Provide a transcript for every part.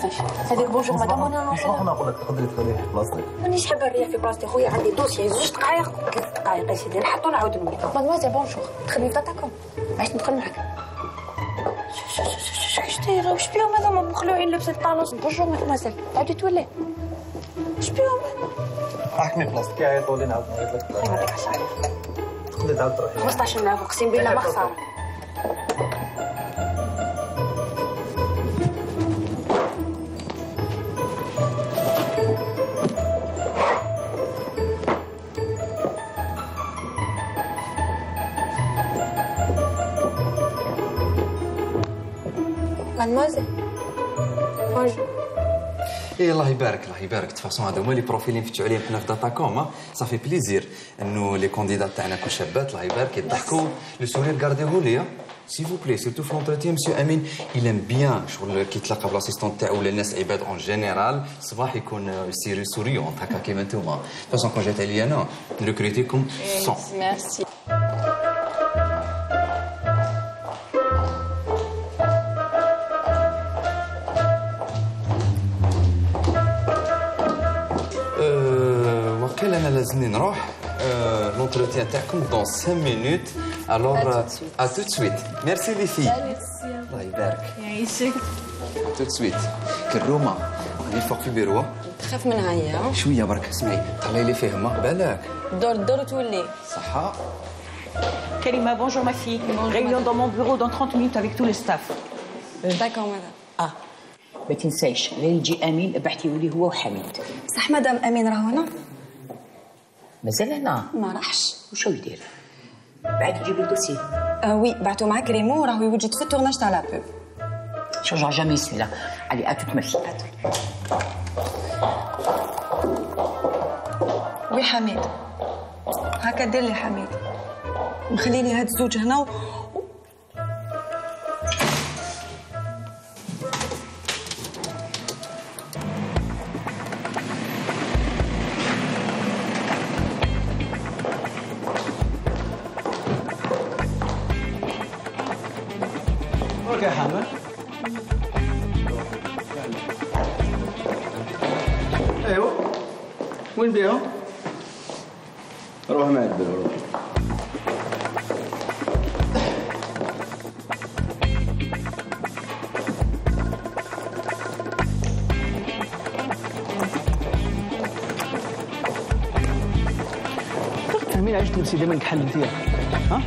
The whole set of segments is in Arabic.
كيفاش؟ هذيك بونجور مدام وانا نوصل. انا نقول لك تقدري تخليه في بلاصتك. مانيش حابه نريح في بلاصتي خويا، عندي دوسيي 2 دقائق 3 دقائق يا سيدي نحطو نعاود نولي. مادموزيل بونجور، تخدمي في داتاكوم، علاش ندخل معاك؟ اش دايره؟ واش بيهم هذوما مخلوعين لابسين الطالوس؟ بونجور مادموزيل، تعاودي تولي. اش بيهم؟ حكمي في بلاصتك يعيطوا لي نعاود نعيط لك. الله يعطيك الصحة. تقدري تعاود تروحي. 15 اقسم بالله ما خساره. مادموزيل بونجور. ايه الله يبارك الله يبارك. تفاصون هذا هما لي بروفيل اللي نفتحوا عليهم حنا في داتاكوم. صافي بليزير انه لي كونديدات تاعنا كل شابات الله يبارك يضحكوا لو سورير غارديغو ليا سي فو بلي سيرتو في لونتروتيان. مسيو امين يلام بيان شغل كي يتلاقى بالاسيستون تاعو ولا الناس عباد اون جينيرال صباح يكون سيري سوريون هكا كيما نتوما. فاصون كون جات عليا انا نريكريتيكم 100. ميرسي. وقيل انا لازمني نروح. لونتروتيان تاعكم دون 5 مينوت. الوغ ا تو سويت. ميرسي لي في. الله يبارك يعيشك. ا تو سويت. كرومه راني فوق في البيرو. تخاف منها هي؟ شويه برك اسمعي طلعي لي فيه ما بالك. دور وتولي. صحه. Karima, bonjour ma fille. Réunion dans mon bureau dans 30 minutes avec tout le staff. داكور مدام. ما تنسايش غير يجي امين ابعثيه لي هو وحميد. صح مدام امين راهو هنا؟ مازال هنا؟ ما راحش. وشو يدير؟ بعد يجيب الدوسي. وي بعتو مع كريمو راهو يوجد في التورناج تاع لا بوب. شجع جامي سويلا. علي اتو تمشي. وي حميد هكا دير لي حميد مخليني هاد الزوج هنا اوكي حامد. ايوه وين بيهم؟ روح مع البلو روح. فاهمين علاش تلبسي دائما كحل انتيا؟ ها؟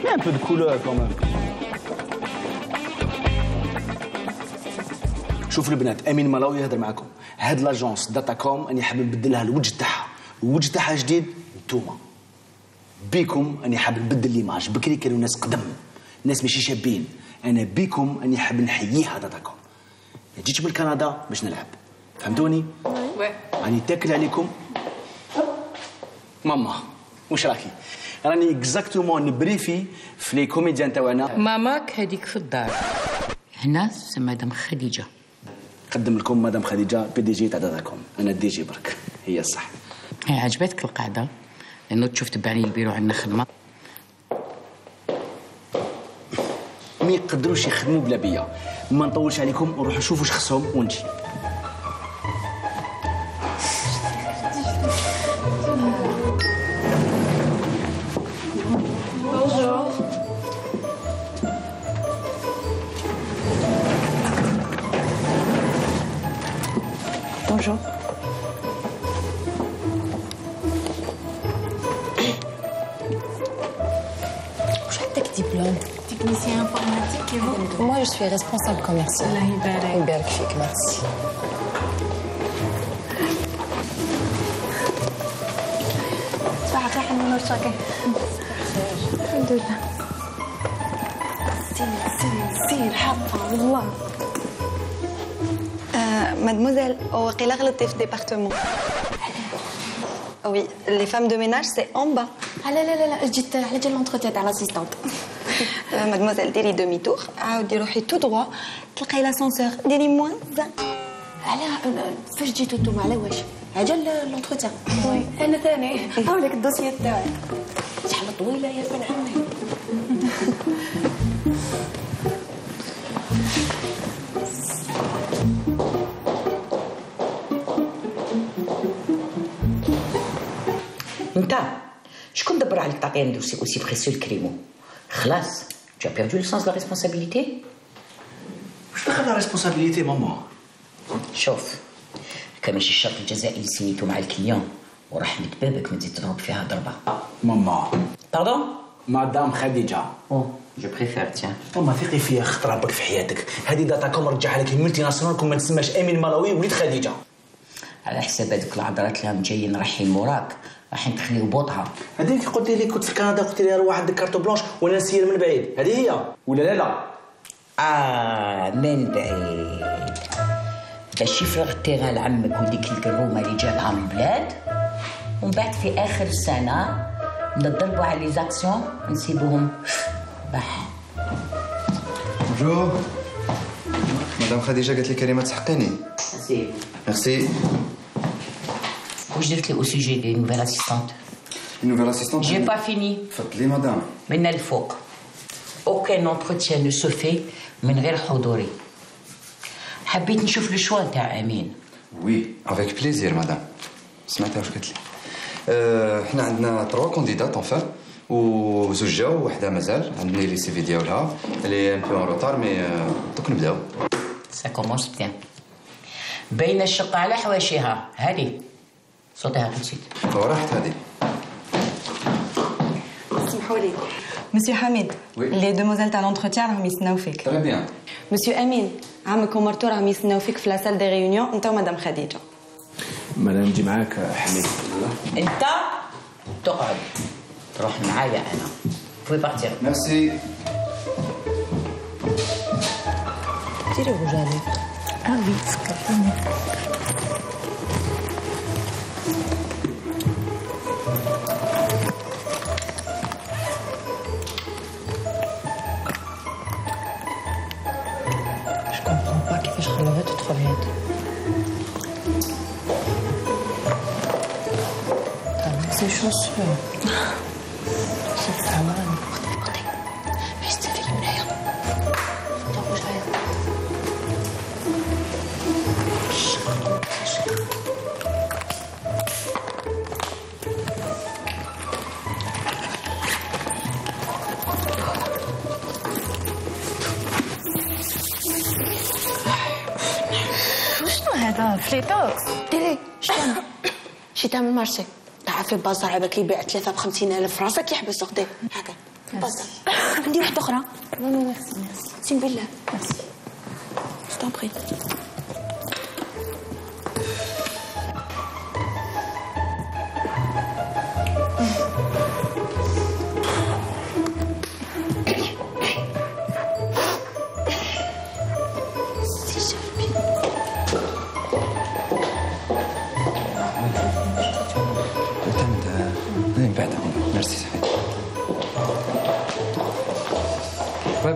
يا ان بو دو كولور كومام. شوفوا البنات امين ملاوي يهضر معكم. هاد لاجونس داتاكوم اني حاب نبدل لها الوجه تاعها. الوجه تاعها جديد نتوما بيكم اني حاب نبدل ليماج. بكري كانوا ناس قدم ناس ماشي شابين. انا بيكم اني حاب نحييها داتاكوم. جيت من كندا باش نلعب فهمتوني؟ وي راني تاكل عليكم. ماما واش راكي؟ راني اكزاكتومون نبريفي في لي كوميديان تاعنا. ماماك هذيك في الدار. هنا مدام خديجه. نقدم لكم مدام خديجه بي دي جي تاع داتاكوم. انا الدي جي برك هي الصح. هي عجبتك القعده؟ لانه تشوف تبعني البيرو عندنا خدمه. ما يقدروش يخدموا بلا بيا. ما نطولش عليكم ونروحوا نشوفوا واش خصهم ونجي. Bonjour. واش عندك دبلوم؟ Technicien informatique et vous? Moi je suis responsable commercial. الله يبارك. يبارك فيك ميرسي. صباح الخير حنون واش راكي؟ الحمد لله. سير حقا والله. مادموزيل وقيلا غلطتي في ديبارتمون. وي لي فام دو ميناج سي اون با. لا جيت على جال لونتروتيان تاع لاسيستونت. مادموزيل ديري دومي تور عاودي روحي تو دروا تلقاي لاسانسور ديري موان 20. على فاش جيتو نتوما على واش؟ عجل لونتروتيان. وي انا ثاني هاوليك الدوسيي تاعي. شحال طويله يا بن عمي. انت شكون دبر عليك تعطي un dossier aussi précieux الكريمو؟ خلاص tu as perdu le sens de la responsabilité. واش دخل لا ريسبونسابيلتي ماما؟ شوف كان ماشي الشرط الجزائي اللي سميتو مع الكليون ورحمة بابك ما تزيد تضرب فيها ضربة. ماما باردون؟ مدام خديجه جو بريفير تيان. ماما ثقي فيا خطره بك في حياتك، هذه داتاكوم رجعها لك الملتي ناسيونال كون ما تسماش امين ملاوي وليد خديجه. على حساب هذوك العذرات اللي راهم جايين رايحين موراك رايحين تخليو بوطها. هذيك قلت لي كنت في كندا قلت لي روح عندك كارتو بلونش وانا نسير من بعيد، هذه هي ولا لا لا؟ من بعيد باش يفرغ التيغان لعمك وديك القرومه اللي جابها من البلاد، ومن بعد في اخر السنه نضربوا على لي زاكسيون نسيبوهم بح. بونجور مدام خديجه قالت لي كريمه تحقيني. سي ميرسي. واش درت لي او سوجي دي نوفيل اسيستونت؟ نوفيل اسيستونت جي با فيني. تفضلي مدام. من الفوق اوكين اونتروتيان نو سو في من غير حضوري. حبيت نشوف لو شوا تاع امين. وي افيك بليزير مدام. سمعتها واش قالت لي؟ حنا عندنا 3 كونديدات اونفان وزوج جاو وحده مازال عندنا لي سي في ديالها اللي ان بو اون روتار مي دوك نبداو. سا كومونس بيان. باينه الشقه على حواشيها هذه صوتها tout de suite. وراحت هذه. اسمحوا لي مسيو حميد لي دوموزيل تاع لونتروتيان راهم يستناو فيك. تري بيان. مسيو امين عمك ومرتو راهم يستناو فيك في لا سال دي ريونيون انت ومدام خديجه. مالا نجي معاك حميد. انت تقعد تروح معايا انا. بوي بارتير. ميرسي. ديري رجالي. وي فكرتيني. Je comprends pas كيفاش خلوها تدخل هادي. طبعا سي شوسور. شوف فهمان. باش تديري منايا. طب واش غاير؟ شنو هذا فليتوكس؟ ديري شي تعمل مارشي تاع في البازار عباك يبيع 3 ب50,000 راسك يحبس اختي هكا في البازار. عندي واحده اخرى. لا ميرسي سين بالله. ميرسي. ستون بري. ميرسي صحيح.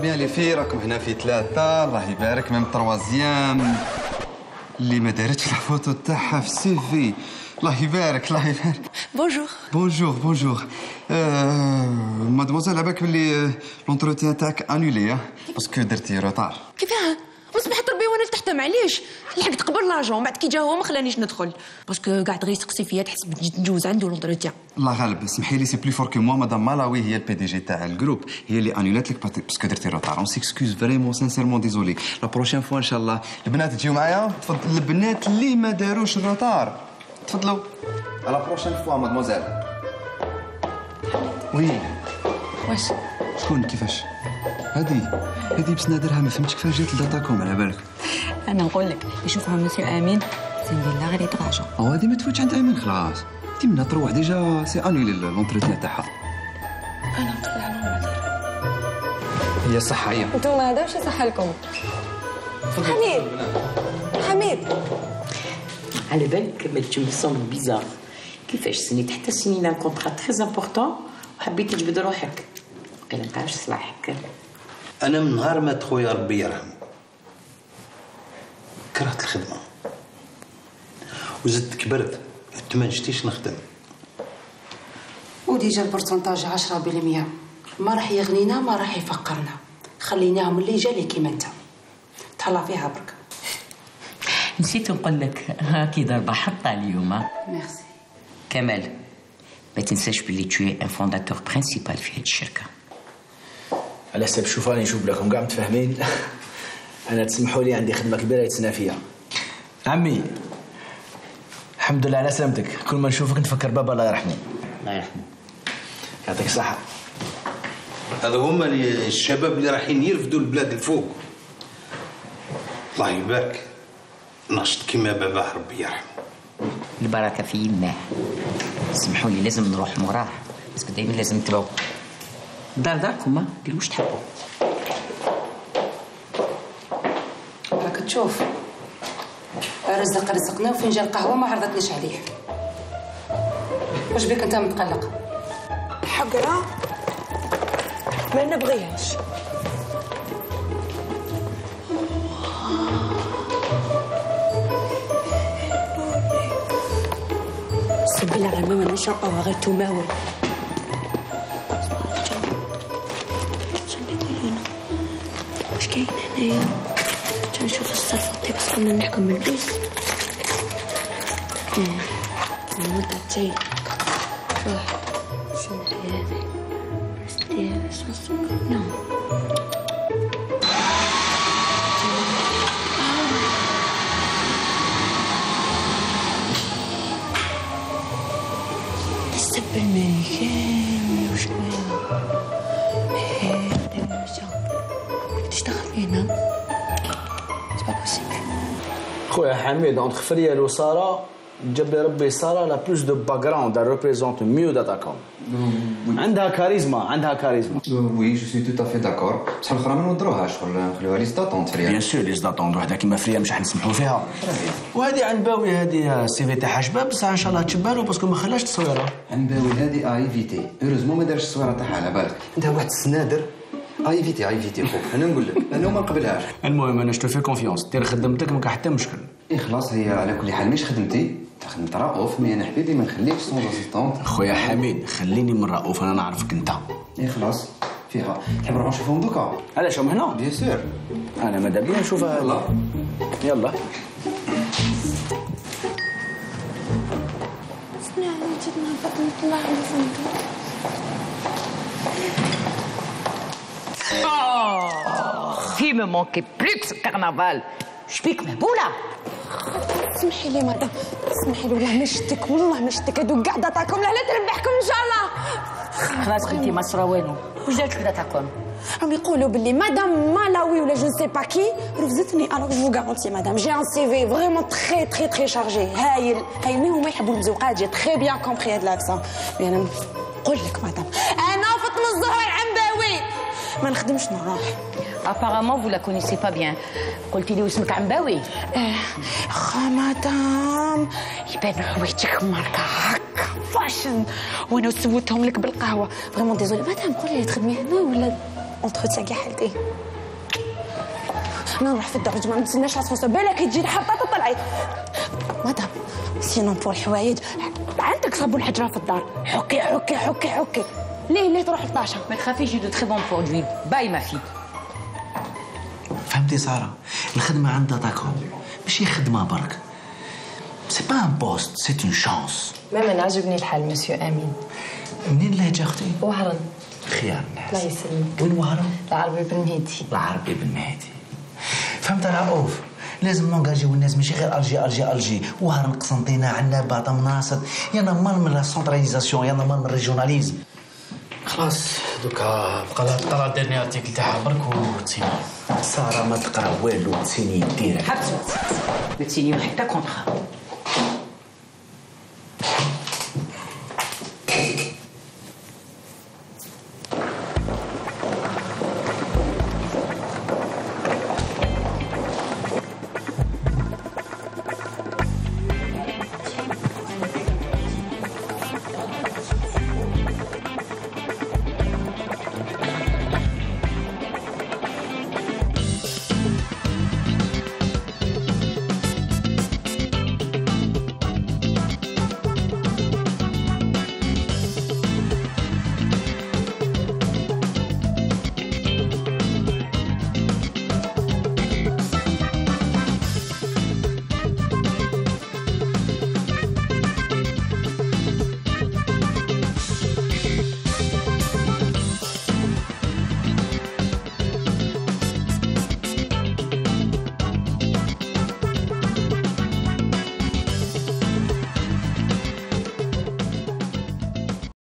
بيان لي في راكم هنا في 3 الله يبارك ميم تروازيام اللي ما دارتش الفوتو تاعها في السي في. الله يبارك الله يبارك. بونجور. بونجور بونجور. مادموزيل عباك بلي لونتروتيان تاعك انولي باسكو درتي روطار. كيفاه؟ وسمحت ربي وانا لتحت معليش لحقت قبل لاجون بعد كي جا هو ما خلانيش ندخل باسكو قاعد غير يسقسي فيا تحسب جيت نجوز عنده لونتروتيان. الله غالب اسمحي لي سي بلي فور كو موا مدام مالاوي هي البي دي جي تاع الجروب هي اللي انولات لك باسكو درتي روطار. اون سيكسكوز فريمون سانسيرمون ديزولي. لا بروشين فوا ان شاء الله البنات تجيو معايا. تفضل البنات اللي ما داروش الروطار تفضلوا. على بروشين فوا مادموزيل. وي واش شكون كيفاش؟ هذه بس نادرها ما فهمتش كيفاش جات لداتاكوم على بالك. انا نقول لك يشوفها مسيو امين سين بالله غير يتراجع. هذه ما تفوتش عند امين خلاص. انت منها تروح ديجا سي انولي لونتروتيان تاعها. انا نطلع لهم هي صح هي. انتوما هذا واش يصح لكم؟ حميد على بالك ما تجمسون بيزار كيفاش سنيت حتى سنين ان كونطرا تري امبورطون وحبيت تجبد روحك وقيلا نتعرفش صلاحك. انا من نهار ما خويا ربي يرحمه كرهت الخدمه وزدت كبرت ما نشتيش نخدم. وديجا البورسنتاج 10% ما راح يغنينا ما راح يفقرنا. خليناهم اللي جالي كيما انت تهلا فيها برك. نسيت نقول لك هاكي ضربه حطها اليوم. ميرسي. كمال ما تنساش باللي توي ان فونداتور برينسيبال في هذه الشركه. على حساب شوف راني نشوف لكم كاع متفاهمين. انا تسمحوا لي عندي خدمه كبيره يتسنى فيها. عمي الحمد لله على سلامتك. كل ما نشوفك نفكر بابا الله يرحمه. الله يرحمه. يعطيك الصحه. هذا هما الشباب اللي رايحين يرفدوا البلاد الفوق. الله يبارك نشط كيما باباه ربي يرحمه. البركه في يماه. سمحوا لي لازم نروح موراه بس دايما لازم نتبعوا داركم. ديروا واش تحبوا. راك تشوف رزق رزقنا وفنجان قهوه ما عرضتنيش عليه. واش بك انت متقلق؟ حقرا ما نبغيهاش. سبي لها غير ماما مش نقاوها غير تماول. واش كاين هنايا؟ تنشوف الصفاطي بس قبل نحكم من البيت. انا تاي واحد شنو هذا؟ ستير شنو نعم. السب الملكان وشوية هذا تشتغل هنا. سي با بوسيبل. خويا حميد اونتر فريال وساره جاب لي ربي ساره لا بلوس دو باك جراوند elle représente mieux داتاكوم. عندها كاريزما. وي جو سوي تو افي داكور. بصح الاخرى ما نودروهاش نخليوها ليست داتونت فريال. بيان سور ليست داتونت وحده كيما فريال مش راح نسمحوا فيها. وهذه عنباوي هذه السي في تاعها شباب بصح ان شاء الله تشبالو باسكو ما خلاش تصويره. عنباوي هذه ايفيتي هوريزمون ما دارش الصويره تاعها على بالك. عندها واحد السنادر ايفيتي خوك. انا نقول لك انا ما نقبلهاش. المهم انا شتو في كونفيونس دير خدمتك ما كاين حتى مشكل. خلاص هي على كل حال مش خدمتي خدمت رؤوف مي انا حبيبي ما نخليكش سون اسيستونت. خويا حميد خليني من رؤوف انا نعرفك انت. خلاص فيها تحب نروح نشوفهم دوكا؟ علاش هم هنا؟ بيان سور انا ماذا بيا نشوفها. يلا في me manquait plus que ce carnaval. شبيك مهبوله؟ سمحي لي مدام سمحي لي والله ما شتك هادو كاع داتاكم لا تربحكم ان شاء الله. خلاص بنتي ما صرا والو. واش دارت لك داتاكم؟ راهم يقولوا باللي مدام مالاوي ولا جو سي با كي رفضتني. الوغ جو غارونتي مدام جي ان سي في فريمون تري شارجي هايل مي هما يحبوا المزوقات. جي تري بيان كومبري هاد لاكسون. مي انا نقول لك مدام انا فاطمه الزهراء العنباوي ما نخدمش نروح. Apparemment, vous la connaissez pas bien. قلتي لي واسمك عنباوي؟ مدام يبان حوايجك ماركة هكا فاشن وانا سويتهم لك بالقهوة. فريمون ديزولي مدام قولي لي تخدمي هنا ولا اونتروتيان كاع حالتي؟ انا نروح في الدرج ما نتسناش لاسانسور بالك تجي حطات وطلعي. مدام سينون بور الحوايج عندك صابون حجرة في الدار. حكي ليه تروح للطاشة؟ ما تخافيش دو تري بون برودوي. باي ما في. فهمتي ساره الخدمه عند داتاكوم ماشي خدمه برك. سي با ان بوست سي اون شانس. ماما عجبني الحال مسيو امين. منين اللهجه اختي؟ وهران. خيار الناس. الله يسلمك. وين وهران؟ العربي بن مهدي. العربي بن مهدي. فهمت رؤوف لازم نونجاجيو الناس ماشي غير الجي وهران قسنطينه عنابه طمناصد يانا مال من لا سونتراليزاسيون يانا مال من الريجوناليزم. خلاص دوكا بقى لها تقرا ديرني ارتيكل تاعها برك وتسيني. ساره ما تقرا والو تسيني ديريكت. حبسوا ما تسينيو حتى كونطرا.